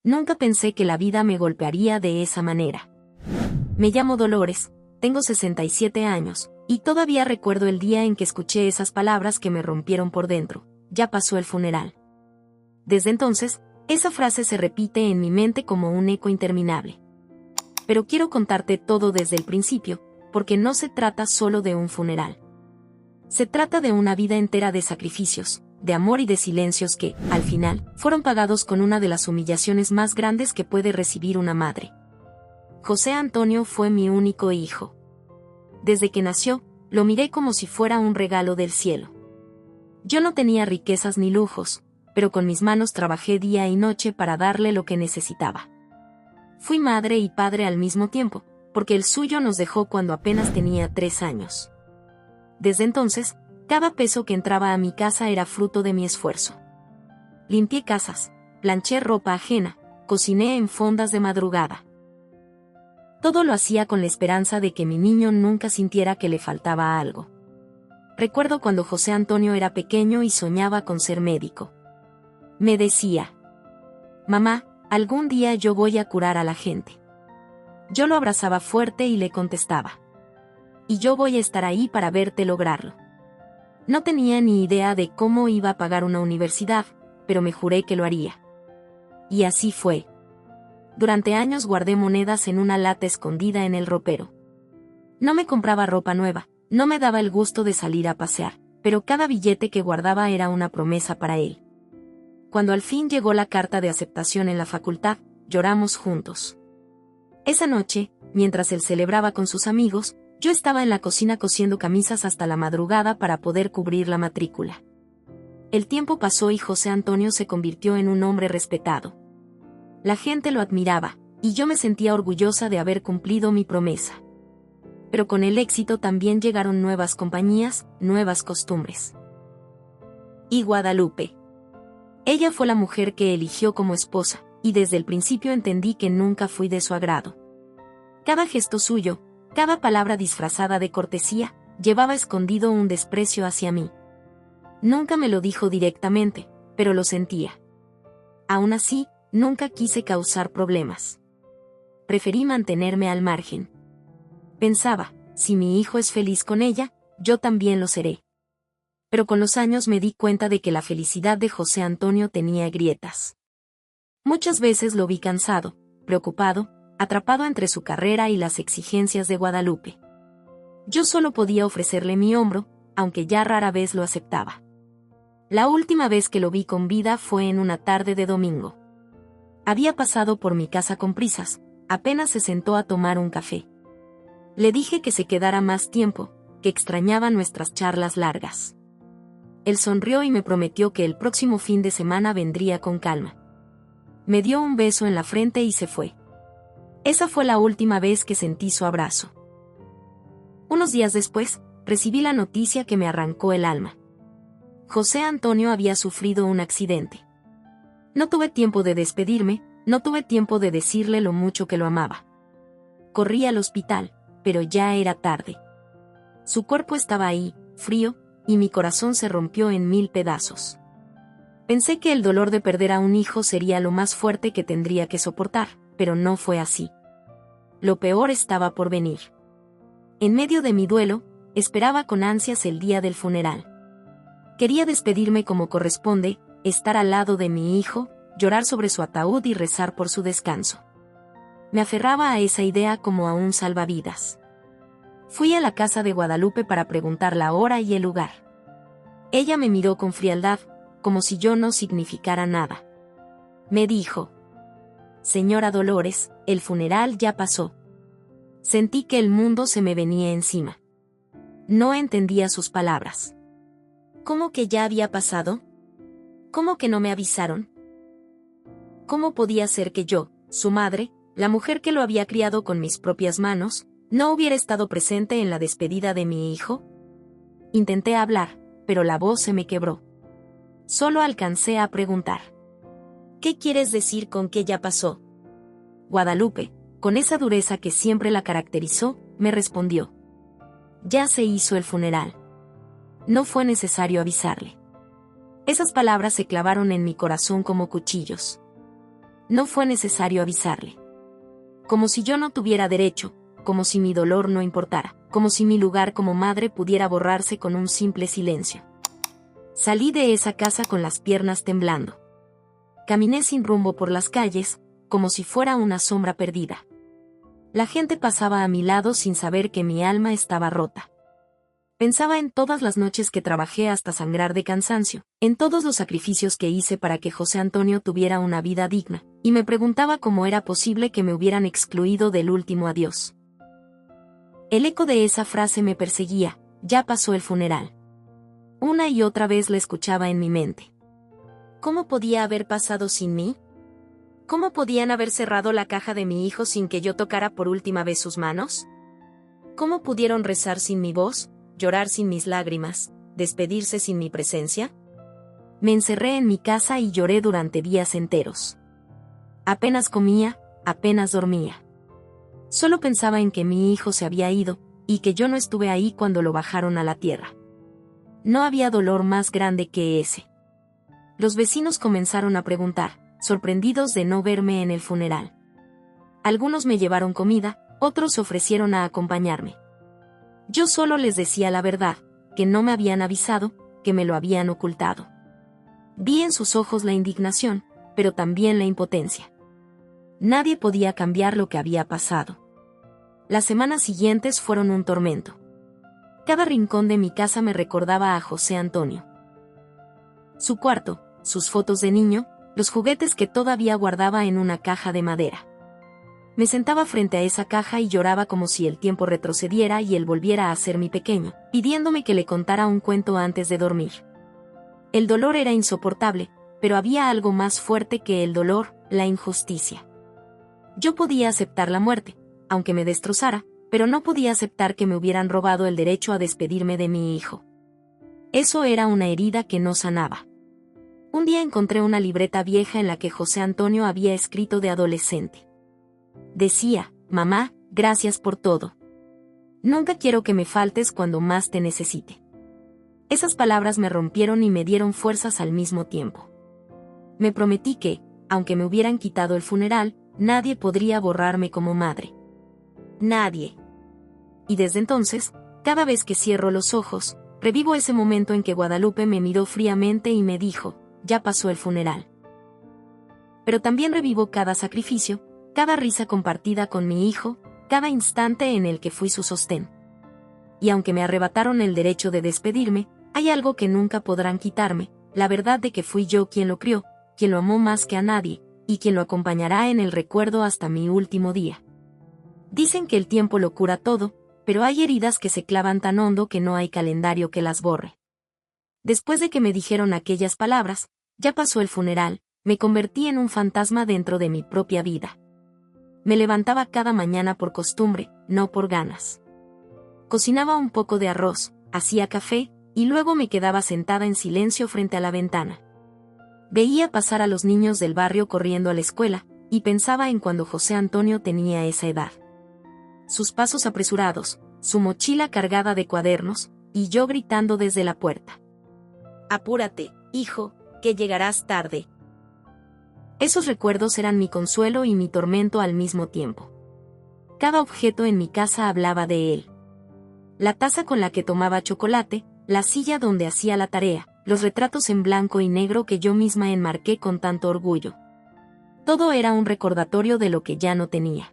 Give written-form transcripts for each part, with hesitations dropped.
Nunca pensé que la vida me golpearía de esa manera. Me llamo Dolores, tengo 67 años, y todavía recuerdo el día en que escuché esas palabras que me rompieron por dentro. Ya pasó el funeral. Desde entonces, esa frase se repite en mi mente como un eco interminable. Pero quiero contarte todo desde el principio, porque no se trata solo de un funeral. Se trata de una vida entera de sacrificios, de amor y de silencios que, al final, fueron pagados con una de las humillaciones más grandes que puede recibir una madre. José Antonio fue mi único hijo. Desde que nació, lo miré como si fuera un regalo del cielo. Yo no tenía riquezas ni lujos, pero con mis manos trabajé día y noche para darle lo que necesitaba. Fui madre y padre al mismo tiempo, porque el suyo nos dejó cuando apenas tenía 3 años. Desde entonces, cada peso que entraba a mi casa era fruto de mi esfuerzo. Limpié casas, planché ropa ajena, cociné en fondas de madrugada. Todo lo hacía con la esperanza de que mi niño nunca sintiera que le faltaba algo. Recuerdo cuando José Antonio era pequeño y soñaba con ser médico. Me decía: «Mamá, algún día yo voy a curar a la gente». Yo lo abrazaba fuerte y le contestaba: «Y yo voy a estar ahí para verte lograrlo». No tenía ni idea de cómo iba a pagar una universidad, pero me juré que lo haría. Y así fue. Durante años guardé monedas en una lata escondida en el ropero. No me compraba ropa nueva, no me daba el gusto de salir a pasear, pero cada billete que guardaba era una promesa para él. Cuando al fin llegó la carta de aceptación en la facultad, lloramos juntos. Esa noche, mientras él celebraba con sus amigos, yo estaba en la cocina cosiendo camisas hasta la madrugada para poder cubrir la matrícula. El tiempo pasó y José Antonio se convirtió en un hombre respetado. La gente lo admiraba, y yo me sentía orgullosa de haber cumplido mi promesa. Pero con el éxito también llegaron nuevas compañías, nuevas costumbres. Y Guadalupe. Ella fue la mujer que eligió como esposa, y desde el principio entendí que nunca fui de su agrado. Cada gesto suyo, cada palabra disfrazada de cortesía, llevaba escondido un desprecio hacia mí. Nunca me lo dijo directamente, pero lo sentía. Aún así, nunca quise causar problemas. Preferí mantenerme al margen. Pensaba, si mi hijo es feliz con ella, yo también lo seré. Pero con los años me di cuenta de que la felicidad de José Antonio tenía grietas. Muchas veces lo vi cansado, preocupado, atrapado entre su carrera y las exigencias de Guadalupe. Yo solo podía ofrecerle mi hombro, aunque ya rara vez lo aceptaba. La última vez que lo vi con vida fue en una tarde de domingo. Había pasado por mi casa con prisas, apenas se sentó a tomar un café. Le dije que se quedara más tiempo, que extrañaba nuestras charlas largas. Él sonrió y me prometió que el próximo fin de semana vendría con calma. Me dio un beso en la frente y se fue. Esa fue la última vez que sentí su abrazo. Unos días después, recibí la noticia que me arrancó el alma. José Antonio había sufrido un accidente. No tuve tiempo de despedirme, no tuve tiempo de decirle lo mucho que lo amaba. Corrí al hospital, pero ya era tarde. Su cuerpo estaba ahí, frío, y mi corazón se rompió en 1000 pedazos. Pensé que el dolor de perder a un hijo sería lo más fuerte que tendría que soportar, pero no fue así. Lo peor estaba por venir. En medio de mi duelo, esperaba con ansias el día del funeral. Quería despedirme como corresponde, estar al lado de mi hijo, llorar sobre su ataúd y rezar por su descanso. Me aferraba a esa idea como a un salvavidas. Fui a la casa de Guadalupe para preguntar la hora y el lugar. Ella me miró con frialdad, como si yo no significara nada. Me dijo: «Señora Dolores, el funeral ya pasó». Sentí que el mundo se me venía encima. No entendía sus palabras. ¿Cómo que ya había pasado? ¿Cómo que no me avisaron? ¿Cómo podía ser que yo, su madre, la mujer que lo había criado con mis propias manos, no hubiera estado presente en la despedida de mi hijo? Intenté hablar, pero la voz se me quebró. Solo alcancé a preguntar: «¿Qué quieres decir con que ya pasó?». Guadalupe, con esa dureza que siempre la caracterizó, me respondió: «Ya se hizo el funeral. No fue necesario avisarle». Esas palabras se clavaron en mi corazón como cuchillos. No fue necesario avisarle. Como si yo no tuviera derecho, como si mi dolor no importara, como si mi lugar como madre pudiera borrarse con un simple silencio. Salí de esa casa con las piernas temblando. Caminé sin rumbo por las calles, como si fuera una sombra perdida. La gente pasaba a mi lado sin saber que mi alma estaba rota. Pensaba en todas las noches que trabajé hasta sangrar de cansancio, en todos los sacrificios que hice para que José Antonio tuviera una vida digna, y me preguntaba cómo era posible que me hubieran excluido del último adiós. El eco de esa frase me perseguía: ya pasó el funeral. Una y otra vez la escuchaba en mi mente. ¿Cómo podía haber pasado sin mí? ¿Cómo podían haber cerrado la caja de mi hijo sin que yo tocara por última vez sus manos? ¿Cómo pudieron rezar sin mi voz, llorar sin mis lágrimas, despedirse sin mi presencia? Me encerré en mi casa y lloré durante días enteros. Apenas comía, apenas dormía. Solo pensaba en que mi hijo se había ido, y que yo no estuve ahí cuando lo bajaron a la tierra. No había dolor más grande que ese. Los vecinos comenzaron a preguntar, sorprendidos de no verme en el funeral. Algunos me llevaron comida, otros se ofrecieron a acompañarme. Yo solo les decía la verdad, que no me habían avisado, que me lo habían ocultado. Vi en sus ojos la indignación, pero también la impotencia. Nadie podía cambiar lo que había pasado. Las semanas siguientes fueron un tormento. Cada rincón de mi casa me recordaba a José Antonio. Su cuarto, sus fotos de niño, los juguetes que todavía guardaba en una caja de madera. Me sentaba frente a esa caja y lloraba como si el tiempo retrocediera y él volviera a ser mi pequeño, pidiéndome que le contara un cuento antes de dormir. El dolor era insoportable, pero había algo más fuerte que el dolor: la injusticia. Yo podía aceptar la muerte, aunque me destrozara, pero no podía aceptar que me hubieran robado el derecho a despedirme de mi hijo. Eso era una herida que no sanaba. Un día encontré una libreta vieja en la que José Antonio había escrito de adolescente. Decía: mamá, gracias por todo. Nunca quiero que me faltes cuando más te necesite. Esas palabras me rompieron y me dieron fuerzas al mismo tiempo. Me prometí que, aunque me hubieran quitado el funeral, nadie podría borrarme como madre. Nadie. Y desde entonces, cada vez que cierro los ojos, revivo ese momento en que Guadalupe me miró fríamente y me dijo: ya pasó el funeral. Pero también revivo cada sacrificio, cada risa compartida con mi hijo, cada instante en el que fui su sostén. Y aunque me arrebataron el derecho de despedirme, hay algo que nunca podrán quitarme: la verdad de que fui yo quien lo crió, quien lo amó más que a nadie, y quien lo acompañará en el recuerdo hasta mi último día. Dicen que el tiempo lo cura todo, pero hay heridas que se clavan tan hondo que no hay calendario que las borre. Después de que me dijeron aquellas palabras: ya pasó el funeral, me convertí en un fantasma dentro de mi propia vida. Me levantaba cada mañana por costumbre, no por ganas. Cocinaba un poco de arroz, hacía café, y luego me quedaba sentada en silencio frente a la ventana. Veía pasar a los niños del barrio corriendo a la escuela, y pensaba en cuando José Antonio tenía esa edad. Sus pasos apresurados, su mochila cargada de cuadernos, y yo gritando desde la puerta: apúrate, hijo, que llegarás tarde. Esos recuerdos eran mi consuelo y mi tormento al mismo tiempo. Cada objeto en mi casa hablaba de él. La taza con la que tomaba chocolate, la silla donde hacía la tarea, los retratos en blanco y negro que yo misma enmarqué con tanto orgullo. Todo era un recordatorio de lo que ya no tenía.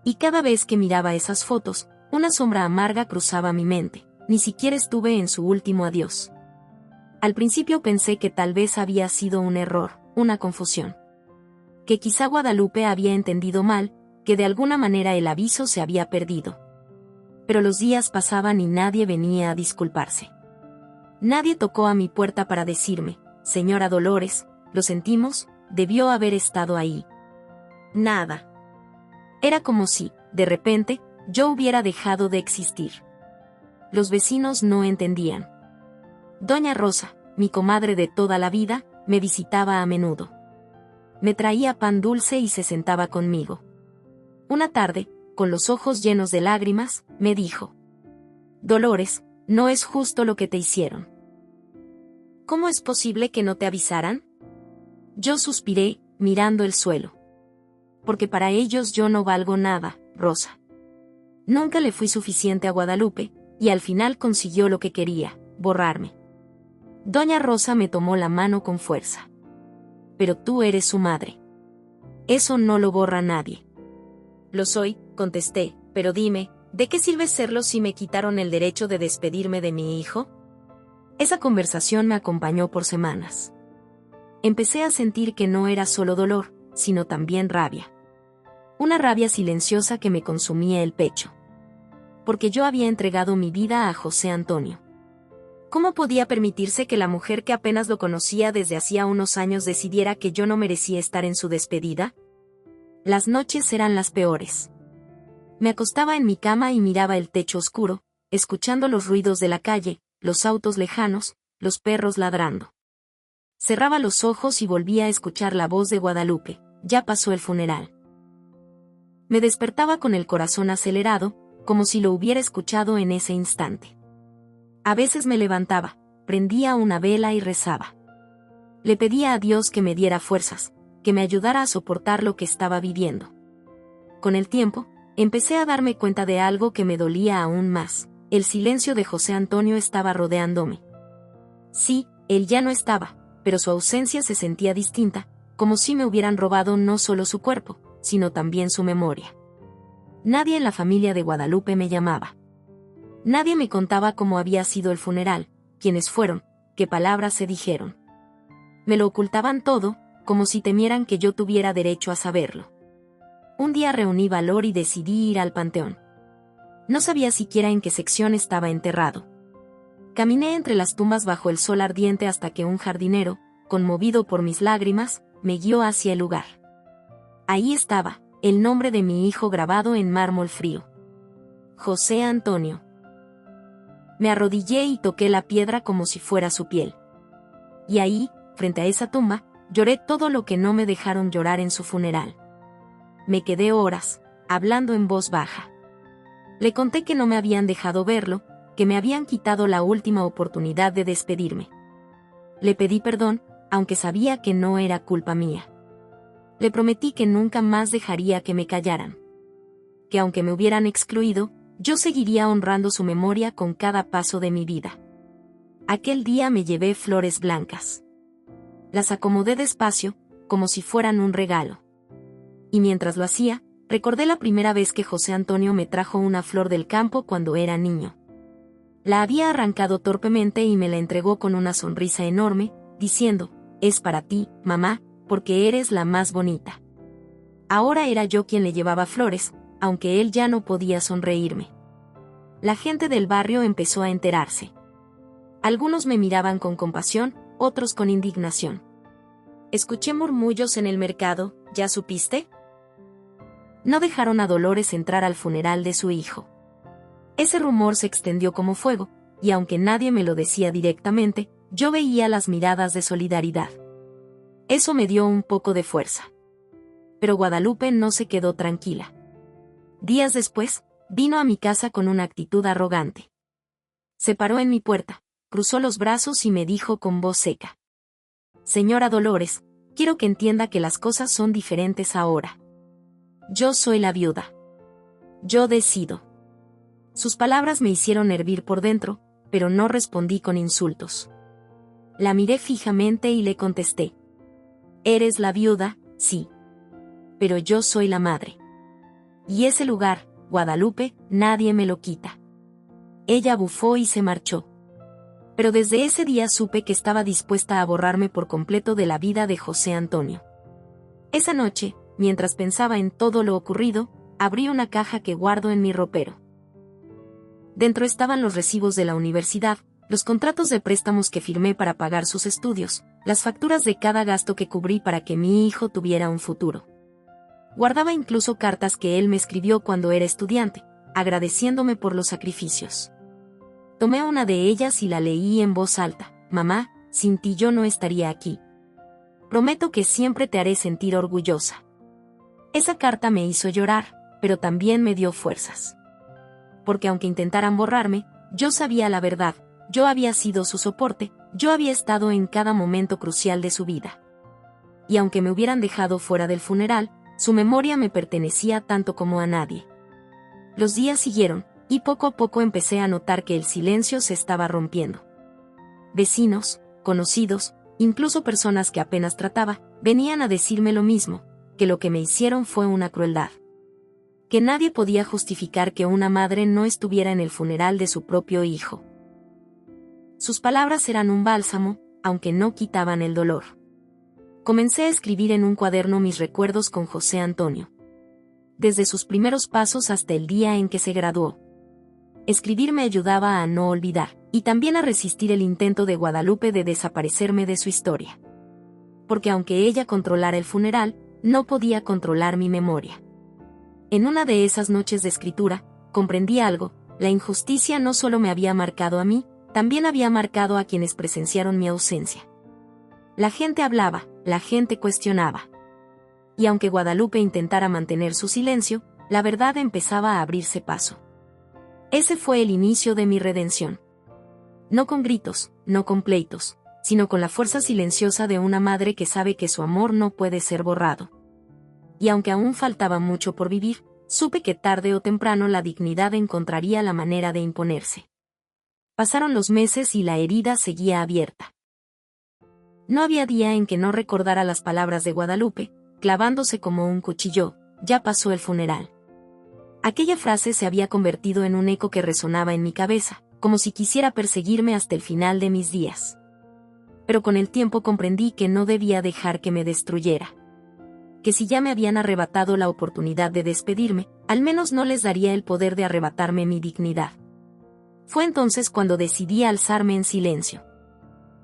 Y cada vez que miraba esas fotos, una sombra amarga cruzaba mi mente: ni siquiera estuve en su último adiós. Al principio pensé que tal vez había sido un error, una confusión. Que quizá Guadalupe había entendido mal, que de alguna manera el aviso se había perdido. Pero los días pasaban y nadie venía a disculparse. Nadie tocó a mi puerta para decirme: señora Dolores, lo sentimos, debió haber estado ahí. Nada. Era como si, de repente, yo hubiera dejado de existir. Los vecinos no entendían. Doña Rosa, mi comadre de toda la vida, me visitaba a menudo. Me traía pan dulce y se sentaba conmigo. Una tarde, con los ojos llenos de lágrimas, me dijo: Dolores, no es justo lo que te hicieron. ¿Cómo es posible que no te avisaran? Yo suspiré, mirando el suelo. Porque para ellos yo no valgo nada, Rosa. Nunca le fui suficiente a Guadalupe, y al final consiguió lo que quería, borrarme. Doña Rosa me tomó la mano con fuerza. Pero tú eres su madre. Eso no lo borra nadie. Lo soy, contesté, pero dime, ¿de qué sirve serlo si me quitaron el derecho de despedirme de mi hijo? Esa conversación me acompañó por semanas. Empecé a sentir que no era solo dolor, sino también rabia. Una rabia silenciosa que me consumía el pecho. Porque yo había entregado mi vida a José Antonio. ¿Cómo podía permitirse que la mujer que apenas lo conocía desde hacía unos años decidiera que yo no merecía estar en su despedida? Las noches eran las peores. Me acostaba en mi cama y miraba el techo oscuro, escuchando los ruidos de la calle, los autos lejanos, los perros ladrando. Cerraba los ojos y volvía a escuchar la voz de Guadalupe: ya pasó el funeral. Me despertaba con el corazón acelerado, como si lo hubiera escuchado en ese instante. A veces me levantaba, prendía una vela y rezaba. Le pedía a Dios que me diera fuerzas, que me ayudara a soportar lo que estaba viviendo. Con el tiempo, empecé a darme cuenta de algo que me dolía aún más. El silencio de José Antonio estaba rodeándome. Sí, él ya no estaba, pero su ausencia se sentía distinta, como si me hubieran robado no solo su cuerpo, sino también su memoria. Nadie en la familia de Guadalupe me llamaba. Nadie me contaba cómo había sido el funeral, quiénes fueron, qué palabras se dijeron. Me lo ocultaban todo, como si temieran que yo tuviera derecho a saberlo. Un día reuní valor y decidí ir al panteón. No sabía siquiera en qué sección estaba enterrado. Caminé entre las tumbas bajo el sol ardiente hasta que un jardinero, conmovido por mis lágrimas, me guió hacia el lugar. Ahí estaba, el nombre de mi hijo grabado en mármol frío. José Antonio. Me arrodillé y toqué la piedra como si fuera su piel. Y ahí, frente a esa tumba, lloré todo lo que no me dejaron llorar en su funeral. Me quedé horas, hablando en voz baja. Le conté que no me habían dejado verlo, que me habían quitado la última oportunidad de despedirme. Le pedí perdón, aunque sabía que no era culpa mía. Le prometí que nunca más dejaría que me callaran. Que aunque me hubieran excluido, yo seguiría honrando su memoria con cada paso de mi vida. Aquel día me llevé flores blancas. Las acomodé despacio, como si fueran un regalo. Y mientras lo hacía, recordé la primera vez que José Antonio me trajo una flor del campo cuando era niño. La había arrancado torpemente y me la entregó con una sonrisa enorme, diciendo: es para ti, mamá, porque eres la más bonita. Ahora era yo quien le llevaba flores, aunque él ya no podía sonreírme. La gente del barrio empezó a enterarse. Algunos me miraban con compasión, otros con indignación. Escuché murmullos en el mercado: ¿ya supiste? No dejaron a Dolores entrar al funeral de su hijo. Ese rumor se extendió como fuego, y aunque nadie me lo decía directamente, yo veía las miradas de solidaridad. Eso me dio un poco de fuerza. Pero Guadalupe no se quedó tranquila. Días después, vino a mi casa con una actitud arrogante. Se paró en mi puerta, cruzó los brazos y me dijo con voz seca: señora Dolores, quiero que entienda que las cosas son diferentes ahora. Yo soy la viuda. Yo decido. Sus palabras me hicieron hervir por dentro, pero no respondí con insultos. La miré fijamente y le contesté: eres la viuda, sí. Pero yo soy la madre. Y ese lugar, Guadalupe, nadie me lo quita. Ella bufó y se marchó. Pero desde ese día supe que estaba dispuesta a borrarme por completo de la vida de José Antonio. Esa noche, mientras pensaba en todo lo ocurrido, abrí una caja que guardo en mi ropero. Dentro estaban los recibos de la universidad, los contratos de préstamos que firmé para pagar sus estudios, las facturas de cada gasto que cubrí para que mi hijo tuviera un futuro. Guardaba incluso cartas que él me escribió cuando era estudiante, agradeciéndome por los sacrificios. Tomé una de ellas y la leí en voz alta: mamá, sin ti yo no estaría aquí. Prometo que siempre te haré sentir orgullosa. Esa carta me hizo llorar, pero también me dio fuerzas. Porque aunque intentaran borrarme, yo sabía la verdad, yo había sido su soporte, yo había estado en cada momento crucial de su vida. y aunque me hubieran dejado fuera del funeral, su memoria me pertenecía tanto como a nadie. Los días siguieron, y poco a poco empecé a notar que el silencio se estaba rompiendo. Vecinos, conocidos, incluso personas que apenas trataba, venían a decirme lo mismo, que lo que me hicieron fue una crueldad. Que nadie podía justificar que una madre no estuviera en el funeral de su propio hijo. Sus palabras eran un bálsamo, aunque no quitaban el dolor. Comencé a escribir en un cuaderno mis recuerdos con José Antonio. Desde sus primeros pasos hasta el día en que se graduó. Escribir me ayudaba a no olvidar, y también a resistir el intento de Guadalupe de desaparecerme de su historia. Porque aunque ella controlara el funeral, no podía controlar mi memoria. En una de esas noches de escritura, comprendí algo: la injusticia no solo me había marcado a mí, también había marcado a quienes presenciaron mi ausencia. La gente hablaba, la gente cuestionaba. Y aunque Guadalupe intentara mantener su silencio, la verdad empezaba a abrirse paso. Ese fue el inicio de mi redención. No con gritos, no con pleitos, sino con la fuerza silenciosa de una madre que sabe que su amor no puede ser borrado. Y aunque aún faltaba mucho por vivir, supe que tarde o temprano la dignidad encontraría la manera de imponerse. Pasaron los meses y la herida seguía abierta. No había día en que no recordara las palabras de Guadalupe, clavándose como un cuchillo: ya pasó el funeral. Aquella frase se había convertido en un eco que resonaba en mi cabeza, como si quisiera perseguirme hasta el final de mis días. Pero con el tiempo comprendí que no debía dejar que me destruyera. Que si ya me habían arrebatado la oportunidad de despedirme, al menos no les daría el poder de arrebatarme mi dignidad. Fue entonces cuando decidí alzarme en silencio.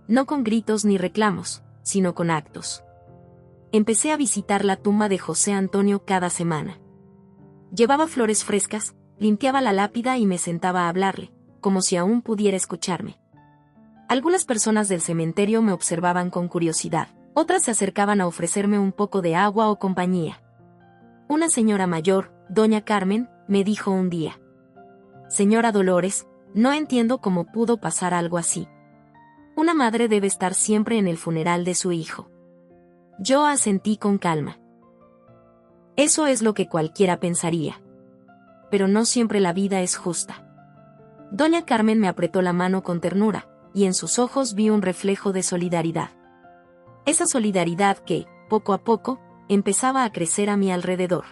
No con gritos ni reclamos, sino con actos. Empecé a visitar la tumba de José Antonio cada semana. Llevaba flores frescas, limpiaba la lápida y me sentaba a hablarle, como si aún pudiera escucharme. Algunas personas del cementerio me observaban con curiosidad, otras se acercaban a ofrecerme un poco de agua o compañía. Una señora mayor, doña Carmen, me dijo un día: «Señora Dolores, no entiendo cómo pudo pasar algo así. Una madre debe estar siempre en el funeral de su hijo». Yo asentí con calma. Eso es lo que cualquiera pensaría. Pero no siempre la vida es justa. Doña Carmen me apretó la mano con ternura, y en sus ojos vi un reflejo de solidaridad. Esa solidaridad que, poco a poco, empezaba a crecer a mi alrededor.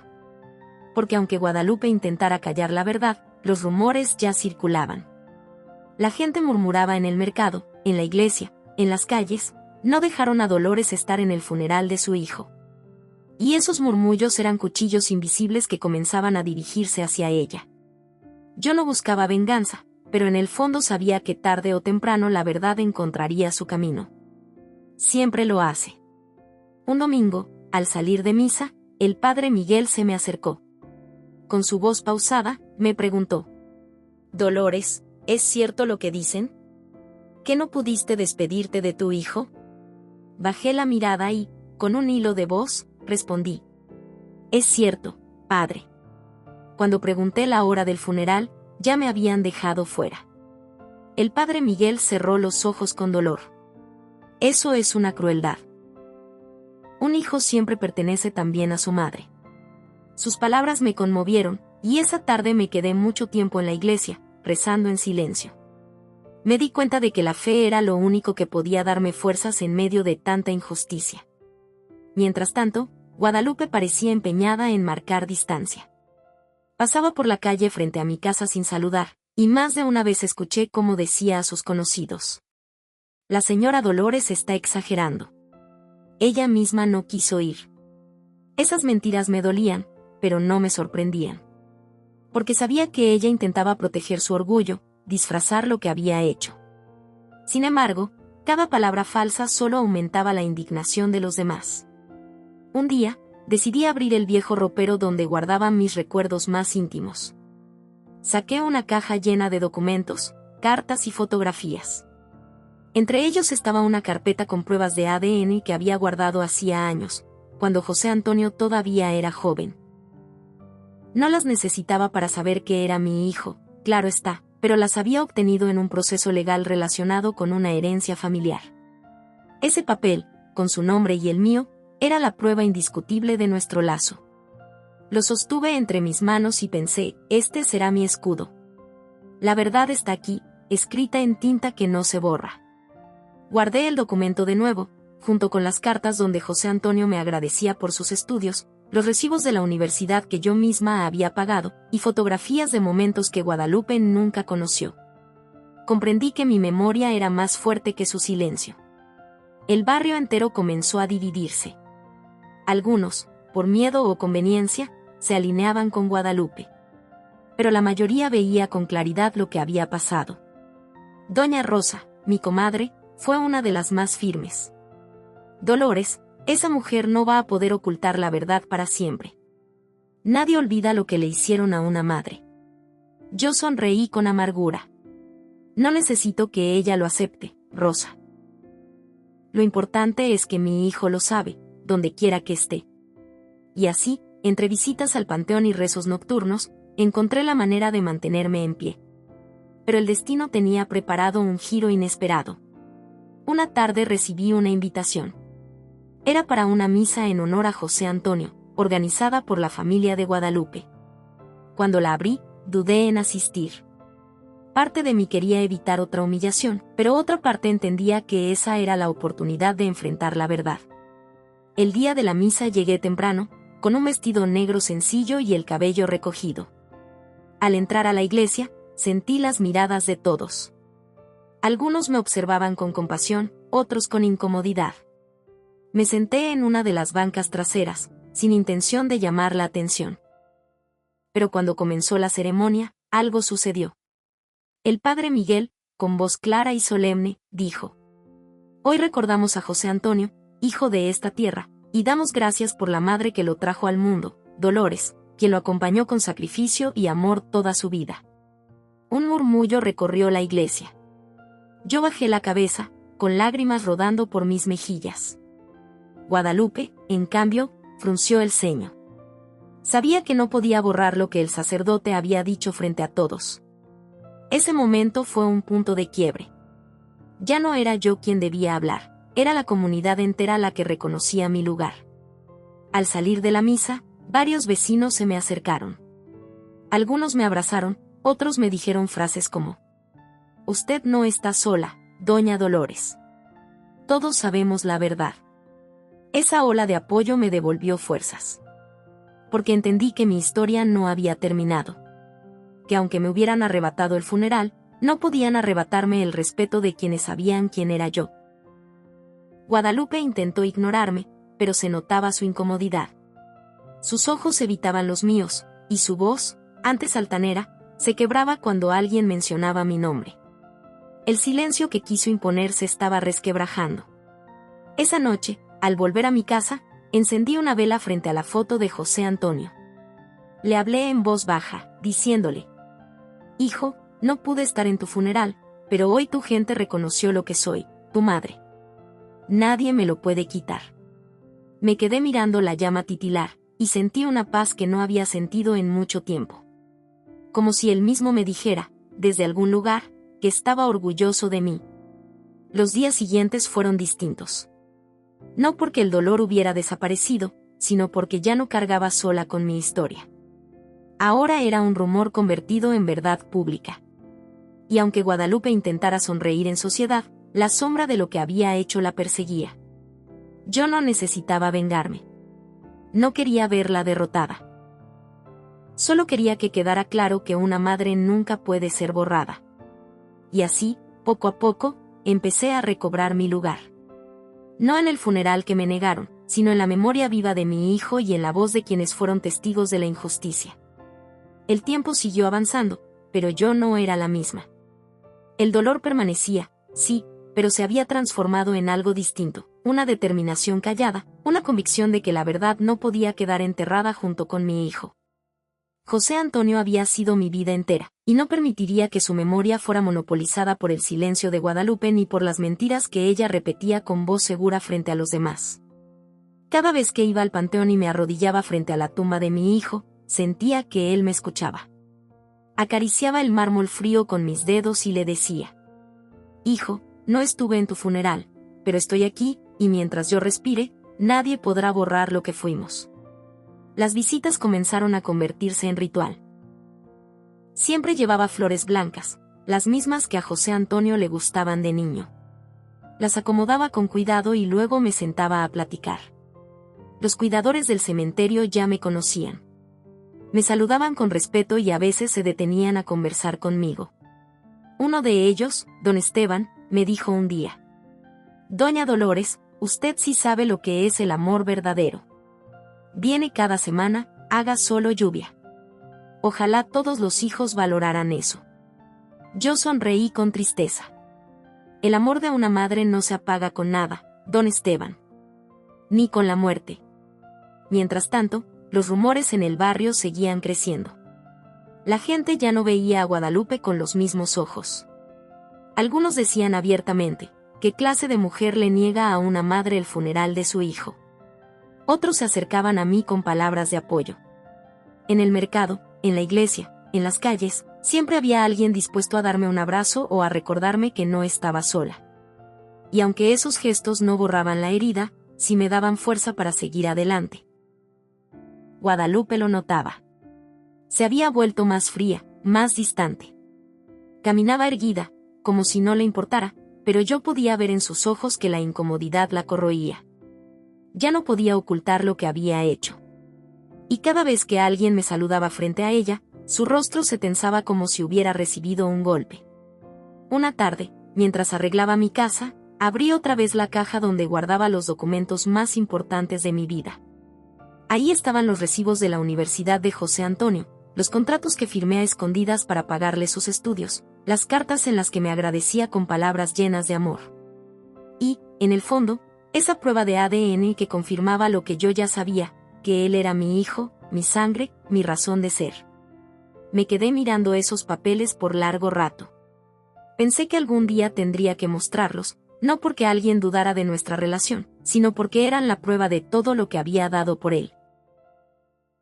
Porque aunque Guadalupe intentara callar la verdad, los rumores ya circulaban. La gente murmuraba en el mercado, en la iglesia, en las calles. No dejaron a Dolores estar en el funeral de su hijo. Y esos murmullos eran cuchillos invisibles que comenzaban a dirigirse hacia ella. Yo no buscaba venganza, pero en el fondo sabía que tarde o temprano la verdad encontraría su camino. Siempre lo hace. Un domingo, al salir de misa, el padre Miguel se me acercó. Con su voz pausada, me preguntó: «Dolores, ¿es cierto lo que dicen? ¿Que no pudiste despedirte de tu hijo?». Bajé la mirada y, con un hilo de voz, respondí: «Es cierto, padre». Cuando pregunté la hora del funeral, ya me habían dejado fuera. El padre Miguel cerró los ojos con dolor. Eso es una crueldad. Un hijo siempre pertenece también a su madre. Sus palabras me conmovieron, y esa tarde me quedé mucho tiempo en la iglesia, rezando en silencio. Me di cuenta de que la fe era lo único que podía darme fuerzas en medio de tanta injusticia. Mientras tanto, Guadalupe parecía empeñada en marcar distancia. Pasaba por la calle frente a mi casa sin saludar, y más de una vez escuché cómo decía a sus conocidos: «La señora Dolores está exagerando». Ella misma no quiso ir. Esas mentiras me dolían, pero no me sorprendían. Porque sabía que ella intentaba proteger su orgullo, disfrazar lo que había hecho. Sin embargo, cada palabra falsa solo aumentaba la indignación de los demás. Un día, decidí abrir el viejo ropero donde guardaba mis recuerdos más íntimos. Saqué una caja llena de documentos, cartas y fotografías. Entre ellos estaba una carpeta con pruebas de ADN que había guardado hacía años, cuando José Antonio todavía era joven. No las necesitaba para saber que era mi hijo, claro está, pero las había obtenido en un proceso legal relacionado con una herencia familiar. Ese papel, con su nombre y el mío, Era la prueba indiscutible de nuestro lazo. Lo sostuve entre mis manos y pensé, este será mi escudo. La verdad está aquí, escrita en tinta que no se borra. Guardé el documento de nuevo, junto con las cartas donde José Antonio me agradecía por sus estudios, los recibos de la universidad que yo misma había pagado, y fotografías de momentos que Guadalupe nunca conoció. Comprendí que mi memoria era más fuerte que su silencio. El barrio entero comenzó a dividirse. Algunos, por miedo o conveniencia, se alineaban con Guadalupe. Pero la mayoría veía con claridad lo que había pasado. Doña Rosa, mi comadre, fue una de las más firmes. Dolores, esa mujer no va a poder ocultar la verdad para siempre. Nadie olvida lo que le hicieron a una madre. Yo sonreí con amargura. No necesito que ella lo acepte, Rosa. Lo importante es que mi hijo lo sabe, donde quiera que esté. Y así, entre visitas al panteón y rezos nocturnos, encontré la manera de mantenerme en pie. Pero el destino tenía preparado un giro inesperado. Una tarde recibí una invitación. Era para una misa en honor a José Antonio, organizada por la familia de Guadalupe. Cuando la abrí, dudé en asistir. Parte de mí quería evitar otra humillación, pero otra parte entendía que esa era la oportunidad de enfrentar la verdad. El día de la misa llegué temprano, con un vestido negro sencillo y el cabello recogido. Al entrar a la iglesia, sentí las miradas de todos. Algunos me observaban con compasión, otros con incomodidad. Me senté en una de las bancas traseras, sin intención de llamar la atención. Pero cuando comenzó la ceremonia, algo sucedió. El padre Miguel, con voz clara y solemne, dijo: Hoy recordamos a José Antonio, hijo de esta tierra, y damos gracias por la madre que lo trajo al mundo, Dolores, quien lo acompañó con sacrificio y amor toda su vida. Un murmullo recorrió la iglesia. Yo bajé la cabeza, con lágrimas rodando por mis mejillas. Guadalupe, en cambio, frunció el ceño. Sabía que no podía borrar lo que el sacerdote había dicho frente a todos. Ese momento fue un punto de quiebre. Ya no era yo quien debía hablar, era la comunidad entera la que reconocía mi lugar. Al salir de la misa, varios vecinos se me acercaron. Algunos me abrazaron, otros me dijeron frases como: Usted no está sola, doña Dolores. Todos sabemos la verdad. Esa ola de apoyo me devolvió fuerzas. Porque entendí que mi historia no había terminado. Que aunque me hubieran arrebatado el funeral, no podían arrebatarme el respeto de quienes sabían quién era yo. Guadalupe intentó ignorarme, pero se notaba su incomodidad. Sus ojos evitaban los míos, y su voz, antes altanera, se quebraba cuando alguien mencionaba mi nombre. El silencio que quiso imponer se estaba resquebrajando. Esa noche, al volver a mi casa, encendí una vela frente a la foto de José Antonio. Le hablé en voz baja, diciéndole: Hijo, no pude estar en tu funeral, pero hoy tu gente reconoció lo que soy, tu madre. Nadie me lo puede quitar. Me quedé mirando la llama titilar, y sentí una paz que no había sentido en mucho tiempo. Como si él mismo me dijera, desde algún lugar, que estaba orgulloso de mí. Los días siguientes fueron distintos. No porque el dolor hubiera desaparecido, sino porque ya no cargaba sola con mi historia. Ahora era un rumor convertido en verdad pública. Y aunque Guadalupe intentara sonreír en sociedad, la sombra de lo que había hecho la perseguía. Yo no necesitaba vengarme. No quería verla derrotada. Solo quería que quedara claro que una madre nunca puede ser borrada. Y así, poco a poco, empecé a recobrar mi lugar. No en el funeral que me negaron, sino en la memoria viva de mi hijo y en la voz de quienes fueron testigos de la injusticia. El tiempo siguió avanzando, pero yo no era la misma. El dolor permanecía, sí, pero se había transformado en algo distinto, una determinación callada, una convicción de que la verdad no podía quedar enterrada junto con mi hijo. José Antonio había sido mi vida entera, y no permitiría que su memoria fuera monopolizada por el silencio de Guadalupe ni por las mentiras que ella repetía con voz segura frente a los demás. Cada vez que iba al panteón y me arrodillaba frente a la tumba de mi hijo, sentía que él me escuchaba. Acariciaba el mármol frío con mis dedos y le decía: Hijo, no estuve en tu funeral, pero estoy aquí, y mientras yo respire, nadie podrá borrar lo que fuimos. Las visitas comenzaron a convertirse en ritual. Siempre llevaba flores blancas, las mismas que a José Antonio le gustaban de niño. Las acomodaba con cuidado y luego me sentaba a platicar. Los cuidadores del cementerio ya me conocían. Me saludaban con respeto y a veces se detenían a conversar conmigo. Uno de ellos, don Esteban, me dijo un día: «Doña Dolores, usted sí sabe lo que es el amor verdadero. Viene cada semana, haga solo lluvia. Ojalá todos los hijos valoraran eso». Yo sonreí con tristeza. El amor de una madre no se apaga con nada, don Esteban. Ni con la muerte. Mientras tanto, los rumores en el barrio seguían creciendo. La gente ya no veía a Guadalupe con los mismos ojos. Algunos decían abiertamente: ¿qué clase de mujer le niega a una madre el funeral de su hijo? Otros se acercaban a mí con palabras de apoyo. En el mercado, en la iglesia, en las calles, siempre había alguien dispuesto a darme un abrazo o a recordarme que no estaba sola. Y aunque esos gestos no borraban la herida, sí me daban fuerza para seguir adelante. Guadalupe lo notaba. Se había vuelto más fría, más distante. Caminaba erguida, como si no le importara, pero yo podía ver en sus ojos que la incomodidad la corroía. Ya no podía ocultar lo que había hecho. Y cada vez que alguien me saludaba frente a ella, su rostro se tensaba como si hubiera recibido un golpe. Una tarde, mientras arreglaba mi casa, abrí otra vez la caja donde guardaba los documentos más importantes de mi vida. Ahí estaban los recibos de la Universidad de José Antonio, los contratos que firmé a escondidas para pagarle sus estudios, las cartas en las que me agradecía con palabras llenas de amor. Y, en el fondo, esa prueba de ADN que confirmaba lo que yo ya sabía, que él era mi hijo, mi sangre, mi razón de ser. Me quedé mirando esos papeles por largo rato. Pensé que algún día tendría que mostrarlos, no porque alguien dudara de nuestra relación, sino porque eran la prueba de todo lo que había dado por él.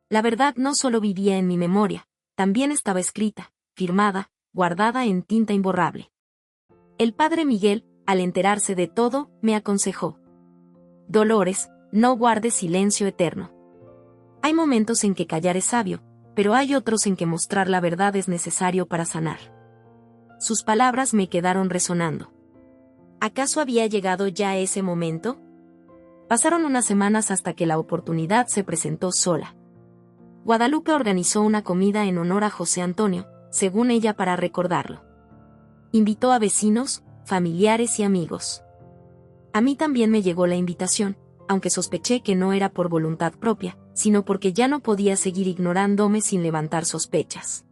La verdad no solo vivía en mi memoria, también estaba escrita, firmada, guardada en tinta imborrable. El padre Miguel, al enterarse de todo, me aconsejó: «Dolores, no guardes silencio eterno. Hay momentos en que callar es sabio, pero hay otros en que mostrar la verdad es necesario para sanar». Sus palabras me quedaron resonando. ¿Acaso había llegado ya ese momento? Pasaron unas semanas hasta que la oportunidad se presentó sola. Guadalupe organizó una comida en honor a José Antonio, según ella, para recordarlo. Invitó a vecinos, familiares y amigos. A mí también me llegó la invitación, aunque sospeché que no era por voluntad propia, sino porque ya no podía seguir ignorándome sin levantar sospechas.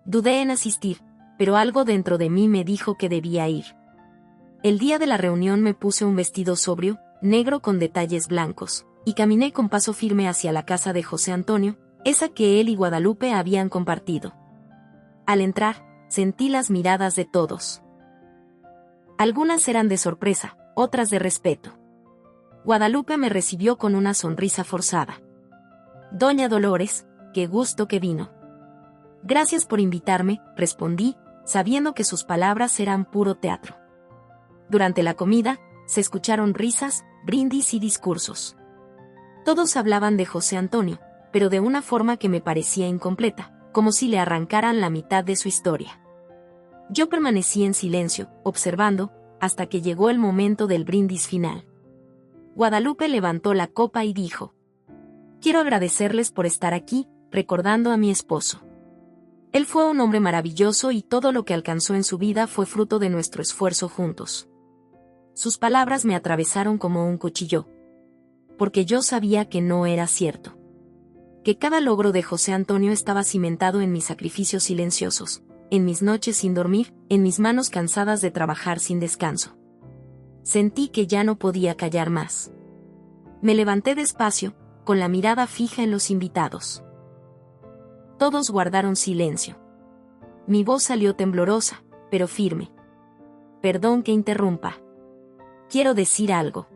Dudé en asistir, pero algo dentro de mí me dijo que debía ir. El día de la reunión me puse un vestido sobrio, negro con detalles blancos, y caminé con paso firme hacia la casa de José Antonio, esa que él y Guadalupe habían compartido. Al entrar, sentí las miradas de todos. Algunas eran de sorpresa, otras de respeto. Guadalupe me recibió con una sonrisa forzada. «Doña Dolores, qué gusto que vino». «Gracias por invitarme», respondí, sabiendo que sus palabras eran puro teatro. Durante la comida, se escucharon risas, brindis y discursos. Todos hablaban de José Antonio, pero de una forma que me parecía incompleta, como si le arrancaran la mitad de su historia. Yo permanecí en silencio, observando, hasta que llegó el momento del brindis final. Guadalupe levantó la copa y dijo: «Quiero agradecerles por estar aquí, recordando a mi esposo. Él fue un hombre maravilloso y todo lo que alcanzó en su vida fue fruto de nuestro esfuerzo juntos». Sus palabras me atravesaron como un cuchillo. Porque yo sabía que no era cierto. Que cada logro de José Antonio estaba cimentado en mis sacrificios silenciosos, en mis noches sin dormir, en mis manos cansadas de trabajar sin descanso. Sentí que ya no podía callar más. Me levanté despacio, con la mirada fija en los invitados. Todos guardaron silencio. Mi voz salió temblorosa, pero firme. «Perdón que interrumpa. Quiero decir algo».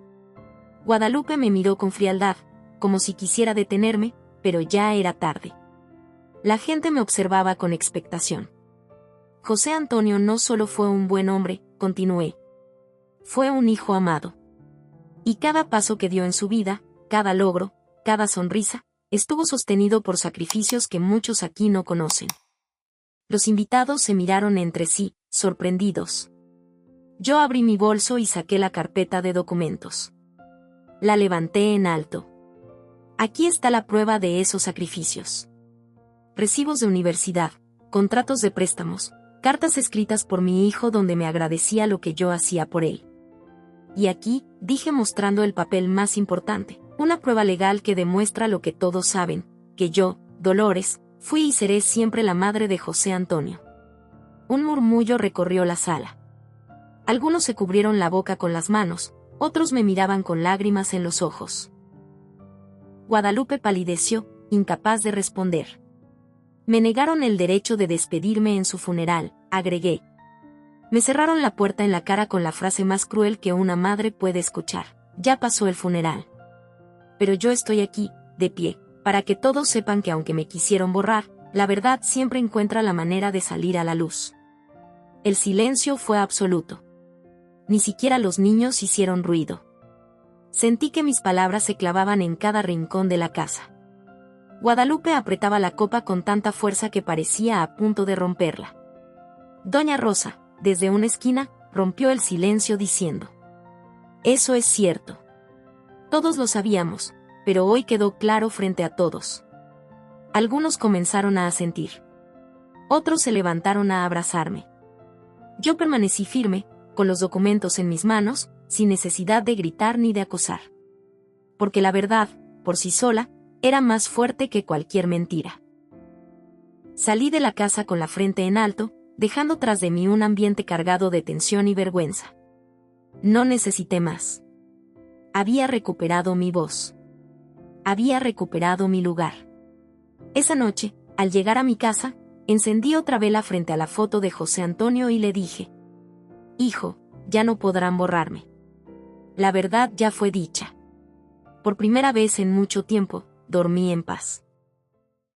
Guadalupe me miró con frialdad, como si quisiera detenerme, pero ya era tarde. La gente me observaba con expectación. José Antonio no solo fue un buen hombre, continué. Fue un hijo amado. Y cada paso que dio en su vida, cada logro, cada sonrisa, estuvo sostenido por sacrificios que muchos aquí no conocen. Los invitados se miraron entre sí, sorprendidos. Yo abrí mi bolso y saqué la carpeta de documentos. La levanté en alto. Aquí está la prueba de esos sacrificios. Recibos de universidad, contratos de préstamos, cartas escritas por mi hijo donde me agradecía lo que yo hacía por él. Y aquí, dije mostrando el papel más importante, una prueba legal que demuestra lo que todos saben, que yo, Dolores, fui y seré siempre la madre de José Antonio. Un murmullo recorrió la sala. Algunos se cubrieron la boca con las manos, otros me miraban con lágrimas en los ojos. Guadalupe palideció, incapaz de responder. Me negaron el derecho de despedirme en su funeral, agregué. Me cerraron la puerta en la cara con la frase más cruel que una madre puede escuchar. Ya pasó el funeral. Pero yo estoy aquí, de pie, para que todos sepan que aunque me quisieron borrar, la verdad siempre encuentra la manera de salir a la luz. El silencio fue absoluto. Ni siquiera los niños hicieron ruido. Sentí que mis palabras se clavaban en cada rincón de la casa. Guadalupe apretaba la copa con tanta fuerza que parecía a punto de romperla. Doña Rosa, desde una esquina, rompió el silencio diciendo: Eso es cierto. Todos lo sabíamos, pero hoy quedó claro frente a todos. Algunos comenzaron a asentir. Otros se levantaron a abrazarme. Yo permanecí firme, con los documentos en mis manos, sin necesidad de gritar ni de acosar. Porque la verdad, por sí sola, era más fuerte que cualquier mentira. Salí de la casa con la frente en alto, dejando tras de mí un ambiente cargado de tensión y vergüenza. No necesité más. Había recuperado mi voz. Había recuperado mi lugar. Esa noche, al llegar a mi casa, encendí otra vela frente a la foto de José Antonio y le dije: Hijo, ya no podrán borrarme. La verdad ya fue dicha. Por primera vez en mucho tiempo, dormí en paz.